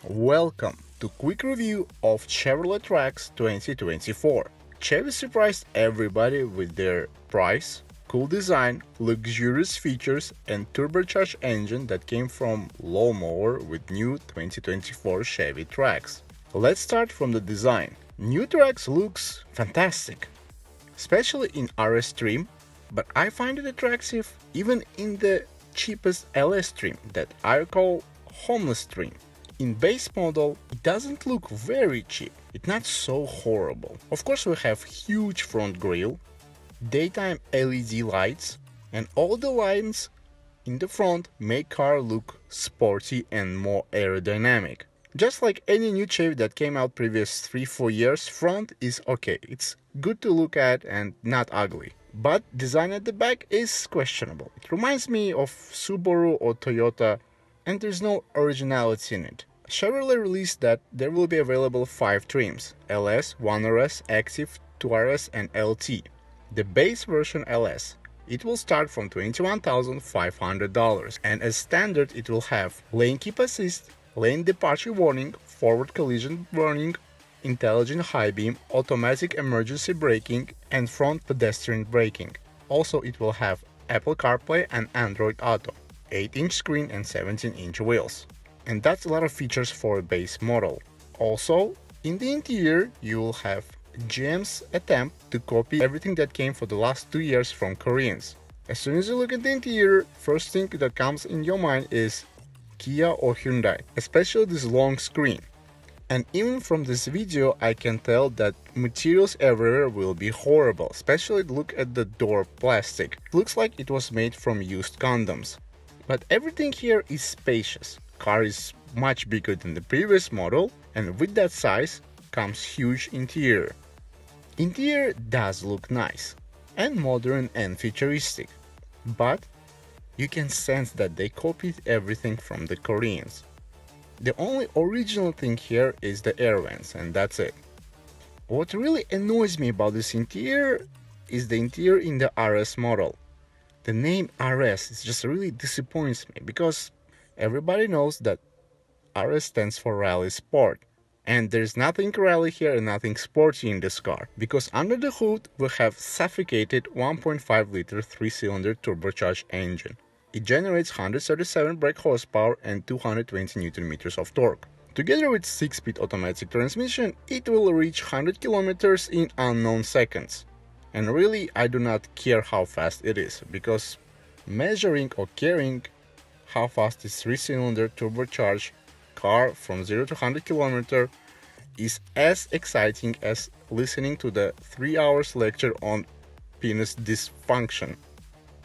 Welcome to quick review of Chevrolet Trax 2024. Chevy surprised everybody with their price, cool design, luxurious features, and turbocharged engine that came from lawnmower with new 2024 Chevy Trax. Let's start from the design. New Trax looks fantastic, especially in RS trim, but I find it attractive even in the cheapest LS trim that I call homeless trim. In base model, it doesn't look very cheap, it's not so horrible. Of course we have huge front grille, daytime LED lights, and all the lines in the front make car look sporty and more aerodynamic. Just like any new Chevy that came out previous 3-4 years, front is okay, it's good to look at and not ugly. But design at the back is questionable. It reminds me of Subaru or Toyota, and there's no originality in it. Chevrolet released that there will be available 5 trims: LS, 1RS, Active, 2RS, and LT. The base version LS, it will start from $21,500, and as standard it will have lane keep assist, lane departure warning, forward collision warning, intelligent high beam, automatic emergency braking, and front pedestrian braking. Also it will have Apple CarPlay and Android Auto, 8-inch screen and 17-inch wheels. And that's a lot of features for a base model. Also, in the interior you will have GM's attempt to copy everything that came for the last 2 years from Koreans. As soon as you look at the interior, first thing that comes in your mind is Kia or Hyundai, especially this long screen. And even from this video I can tell that materials everywhere will be horrible, especially look at the door plastic. It looks like it was made from used condoms. But everything here is spacious. Car is much bigger than the previous model, and with that size comes huge interior. Interior does look nice and modern and futuristic, but you can sense that they copied everything from the Koreans. The only original thing here is the air vents, and that's it. What really annoys me about this interior is the interior in the RS model. The name RS just really disappoints me because everybody knows that RS stands for Rally Sport, and there's nothing rally here and nothing sporty in this car, because under the hood we have suffocated 1.5 liter 3-cylinder turbocharged engine. It generates 137 brake horsepower and 220 Newton meters of torque. Together with 6-speed automatic transmission, it will reach 100 kilometers in unknown seconds. And really, I do not care how fast it is, because measuring or caring how fast this 3-cylinder turbocharged car from 0 to 100 km is as exciting as listening to the 3 hours lecture on penis dysfunction.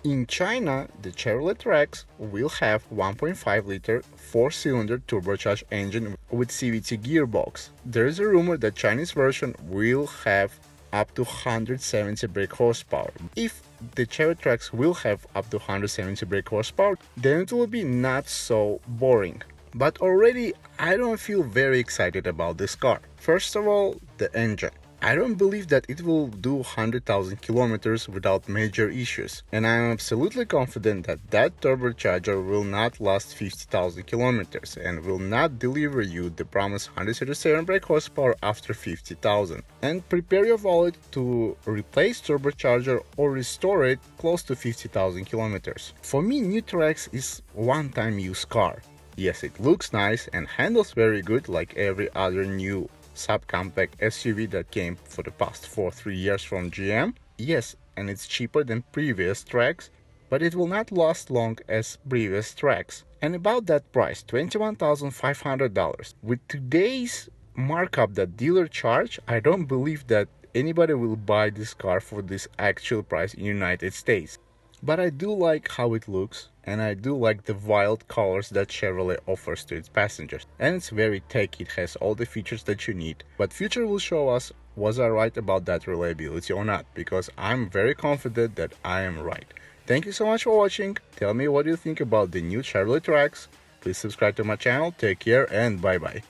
In China, the Chevrolet Trax will have 1.5 liter 4-cylinder turbocharged engine with CVT gearbox. There is a rumor that Chinese version will have up to 170 brake horsepower. If the Chevy Trax will have up to 170 brake horsepower, then it will be not so boring. But already I don't feel very excited about this car. First of all, the engine. I don't believe that it will do 100,000 kilometers without major issues, and I am absolutely confident that that turbocharger will not last 50,000 kilometers and will not deliver you the promised 137 brake horsepower after 50,000. And prepare your wallet to replace turbocharger or restore it close to 50,000 kilometers. For me, new Trax is one-time use car. Yes, it looks nice and handles very good like every other new subcompact SUV that came for the past 3 years from GM. Yes, and it's cheaper than previous Trax, but it will not last long as previous Trax. And about that price, $21,500. With today's markup that dealer charge, I don't believe that anybody will buy this car for this actual price in United States. But I do like how it looks, and I do like the wild colors that Chevrolet offers to its passengers. And it's very tech, it has all the features that you need. But future will show us was I right about that reliability or not, because I'm very confident that I am right. Thank you so much for watching. Tell me what you think about the new Chevrolet Trax. Please subscribe to my channel, take care, and bye bye.